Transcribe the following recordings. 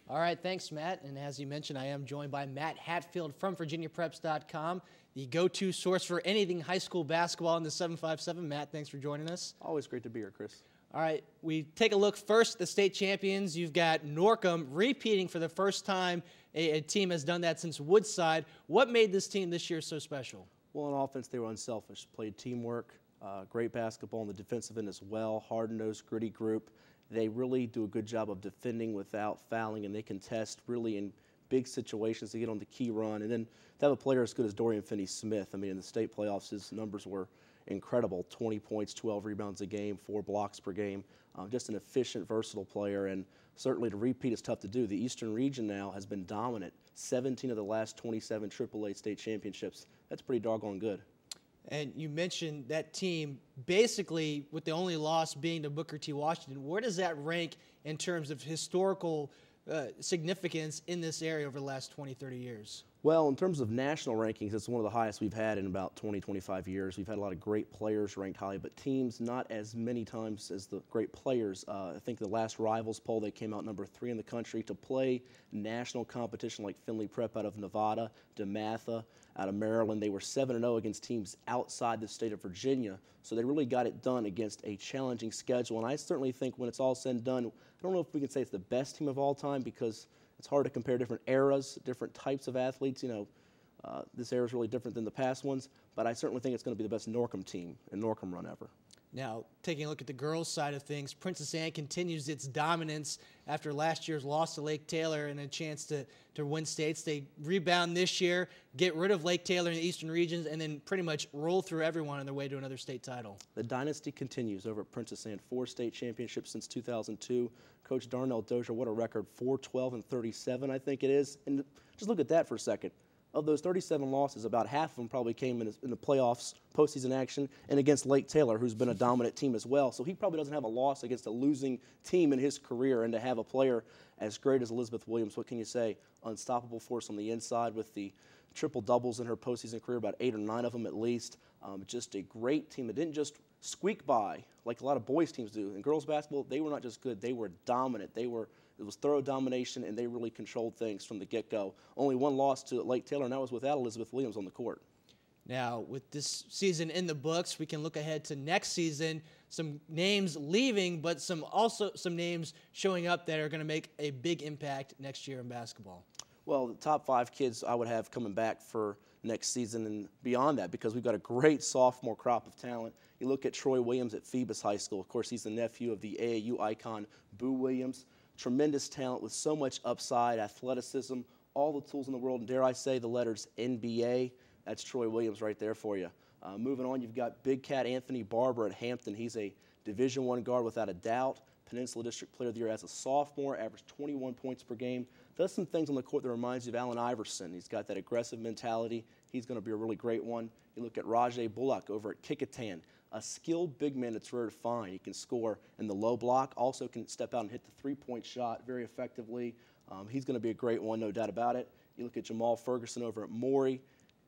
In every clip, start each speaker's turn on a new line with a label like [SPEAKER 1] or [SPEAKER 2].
[SPEAKER 1] All right, thanks, Matt. And as you mentioned, I am joined by Matt Hatfield from VirginiaPreps.com, the go-to source for anything high school basketball in the 757. Matt, thanks for joining us.
[SPEAKER 2] Always great to be here, Chris.
[SPEAKER 1] All right, we take a look first at the state champions. You've got Norcom repeating for the first time. A team has done that since Woodside. What made this team this year so special?
[SPEAKER 2] Well, on offense, they were unselfish, played teamwork, great basketball on the defensive end as well, hard-nosed, gritty group. They really do a good job of defending without fouling, and they contest really in big situations to get on the key run. And then to have a player as good as Dorian Finney-Smith, I mean, in the state playoffs, his numbers were incredible. 20 points, 12 rebounds a game, 4 blocks per game. Just an efficient, versatile player, and certainly to repeat is tough to do. The Eastern region now has been dominant. 17 of the last 27 AAA state championships. That's pretty doggone good.
[SPEAKER 1] And you mentioned that team basically with the only loss being to Booker T. Washington. Where does that rank in terms of historical significance in this area over the last 20, 30 years?
[SPEAKER 2] Well, in terms of national rankings, it's one of the highest we've had in about 20, 25 years. We've had a lot of great players ranked high, but teams not as many times as the great players. I think the last Rivals poll, they came out number 3 in the country to play national competition like Findlay Prep out of Nevada, DeMatha out of Maryland. They were 7-0 against teams outside the state of Virginia, so they really got it done against a challenging schedule. And I certainly think when it's all said and done, I don't know if we can say it's the best team of all time because it's hard to compare different eras, different types of athletes. You know, this era is really different than the past ones, but I certainly think it's going to be the best Norcom team and Norcom run ever.
[SPEAKER 1] Now, taking a look at the girls' side of things, Princess Anne continues its dominance after last year's loss to Lake Taylor and a chance to win states. They rebound this year, get rid of Lake Taylor in the Eastern regions, and then pretty much roll through everyone on their way to another state title.
[SPEAKER 2] The dynasty continues over at Princess Anne. 4 state championships since 2002. Coach Darnell Dozier, what a record, 4-12-37, I think it is. And just look at that for a second. Of those 37 losses, about half of them probably came in the playoffs, postseason action, and against Lake Taylor, who's been a dominant team as well. So he probably doesn't have a loss against a losing team in his career. And to have a player as great as Elizabeth Williams, what can you say? Unstoppable force on the inside with the triple doubles in her postseason career, about 8 or 9 of them at least. Just a great team. It didn't just squeak by like a lot of boys teams do. In girls basketball, they were not just good, they were dominant. It was thorough domination, and they really controlled things from the get-go. Only one loss to Lake Taylor, and that was without Elizabeth Williams on the court.
[SPEAKER 1] Now, with this season in the books, we can look ahead to next season. Some names leaving, but also some names showing up that are going to make a big impact next year in basketball.
[SPEAKER 2] Well, the top 5 kids I would have coming back for next season and beyond that because we've got a great sophomore crop of talent. You look at Troy Williams at Phoebus High School. Of course, he's the nephew of the AAU icon Boo Williams. Tremendous talent with so much upside, athleticism, all the tools in the world, and dare I say the letters NBA. That's Troy Williams right there for you. Moving on, you've got Big Cat Anthony Barber at Hampton. He's a Division I guard without a doubt. Peninsula District Player of the Year as a sophomore, averaged 21 points per game. Does some things on the court that reminds you of Allen Iverson. He's got that aggressive mentality. He's going to be a really great one. You look at Rajay Bullock over at Kickitan, a skilled big man that's rare to find. He can score in the low block, also can step out and hit the three-point shot very effectively. He's going to be a great one, no doubt about it. You look at Jamal Ferguson over at Maury.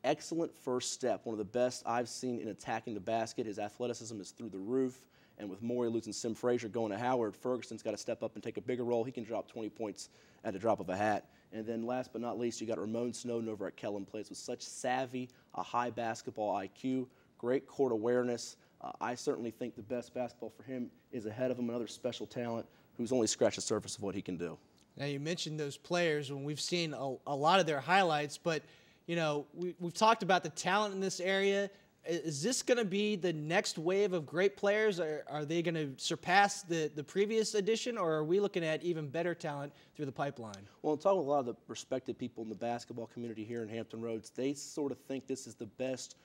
[SPEAKER 2] Excellent first step, one of the best I've seen in attacking the basket. His athleticism is through the roof. And with Maury losing Sim Frazier going to Howard, Ferguson's got to step up and take a bigger role. He can drop 20 points at the drop of a hat. And then last but not least, you got Ramon Snowden over at Kellen. Plays with such savvy, a high basketball IQ, great court awareness. I certainly think the best basketball for him is ahead of him, another special talent who's only scratched the surface of what he can do.
[SPEAKER 1] Now, you mentioned those players, and we've seen a lot of their highlights, but, you know, we've talked about the talent in this area. Is this going to be the next wave of great players? Are they going to surpass the previous edition, or are we looking at even better talent through the pipeline?
[SPEAKER 2] Well, I'm talking with a lot of the respected people in the basketball community here in Hampton Roads. They sort of think this is the best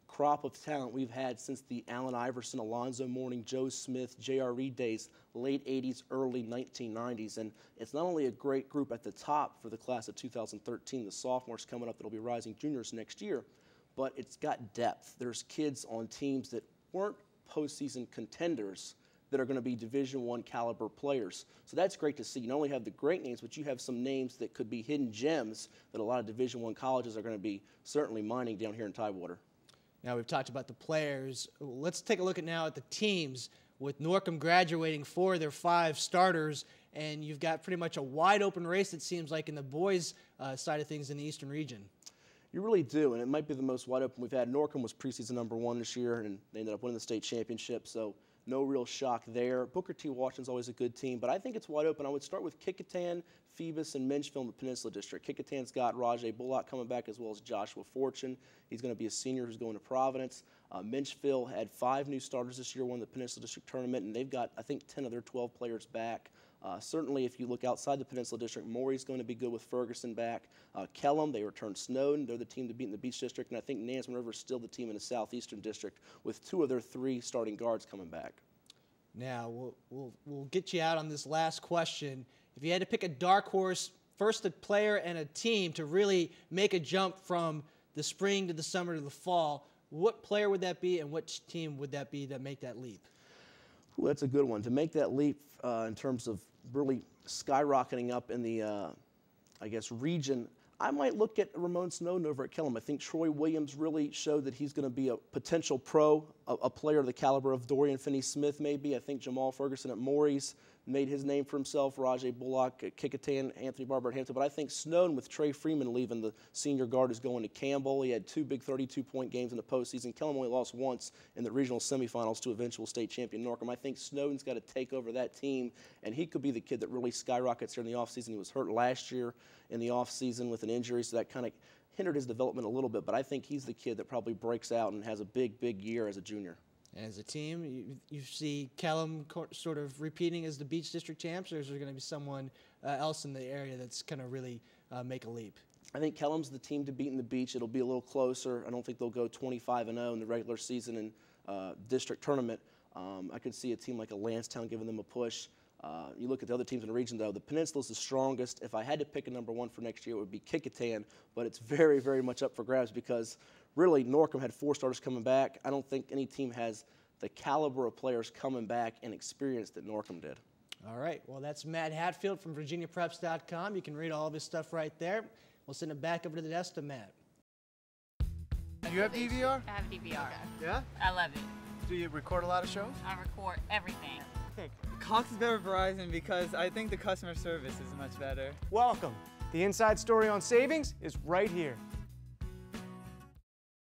[SPEAKER 2] crop of talent we've had since the Allen Iverson, Alonzo Mourning, Joe Smith, J.R. Reed days, late 80s, early 1990s. And it's not only a great group at the top for the class of 2013, the sophomores coming up that'll be rising juniors next year, but it's got depth. There's kids on teams that weren't postseason contenders that are going to be Division I caliber players. So that's great to see. You not only have the great names, but you have some names that could be hidden gems that a lot of Division I colleges are going to be certainly mining down here in Tidewater.
[SPEAKER 1] Now, we've talked about the players. Let's take a look now at the teams. With Norcom graduating 4 of their 5 starters and you've got pretty much a wide open race, it seems like, in the boys' side of things in the Eastern region.
[SPEAKER 2] You really do, and it might be the most wide open we've had. Norcom was preseason #1 this year, and they ended up winning the state championship, so no real shock there. Booker T. Washington's always a good team, but I think it's wide open. I would start with Kecoughtan, Phoebus, and Menchville in the Peninsula District. Kecoughtan's got Rajay Bullock coming back, as well as Joshua Fortune. He's going to be a senior who's going to Providence. Menchville had 5 new starters this year, won the Peninsula District tournament, and they've got, I think, 10 of their 12 players back. Certainly, if you look outside the Peninsula District, Maury's going to be good with Ferguson back. Kellam, they returned Snowden. They're the team to beat in the Beach District. And I think Nansemond River is still the team in the Southeastern District with 2 of their 3 starting guards coming back.
[SPEAKER 1] Now, we'll get you out on this last question. If you had to pick a dark horse, first a player and a team to really make a jump from the spring to the summer to the fall, what player would that be and which team would that be to make that leap?
[SPEAKER 2] Ooh, that's a good one. To make that leap in terms of really skyrocketing up in the, I guess, region, I might look at Ramon Snowden over at Kellam. I think Troy Williams really showed that he's going to be a potential pro, a player of the caliber of Dorian Finney-Smith maybe. I think Jamal Ferguson at Maury's made his name for himself, Rajay Bullock at Kecoughtan, Anthony Barber at Hampton. But I think Snowden, with Trey Freeman leaving, the senior guard, is going to Campbell. He had 2 big 32-point games in the postseason. Kellam only lost once in the regional semifinals to eventual state champion Norcom. I think Snowden's got to take over that team, and he could be the kid that really skyrockets here in the offseason. He was hurt last year in the offseason with an injury, so that kind of hindered his development a little bit. But I think he's the kid that probably breaks out and has a big, big year as a junior.
[SPEAKER 1] As a team, you see Kellam sort of repeating as the Beach District champs, or is there going to be someone else in the area that's going to really make a leap?
[SPEAKER 2] I think Kellam's the team to beat in the Beach. It'll be a little closer. I don't think they'll go 25-0 in the regular season and district tournament. I could see a team like a Lansdowne giving them a push. You look at the other teams in the region, though, the Peninsula's the strongest. If I had to pick a #1 for next year, it would be Kecoughtan, but it's very, very much up for grabs because really Norcom had 4 starters coming back. I don't think any team has the caliber of players coming back and experience that Norcom did.
[SPEAKER 1] All right. Well, that's Matt Hatfield from VirginiaPreps.com. You can read all of his stuff right there. We'll send it back over to the desk to Matt.
[SPEAKER 3] You have DVR?
[SPEAKER 4] I have DVR.
[SPEAKER 3] Okay. Yeah?
[SPEAKER 4] I love it.
[SPEAKER 3] Do you record a lot of shows?
[SPEAKER 4] I record everything.
[SPEAKER 5] Cox is better Verizon because I think the customer service is much better.
[SPEAKER 6] Welcome. The inside story on savings is right here.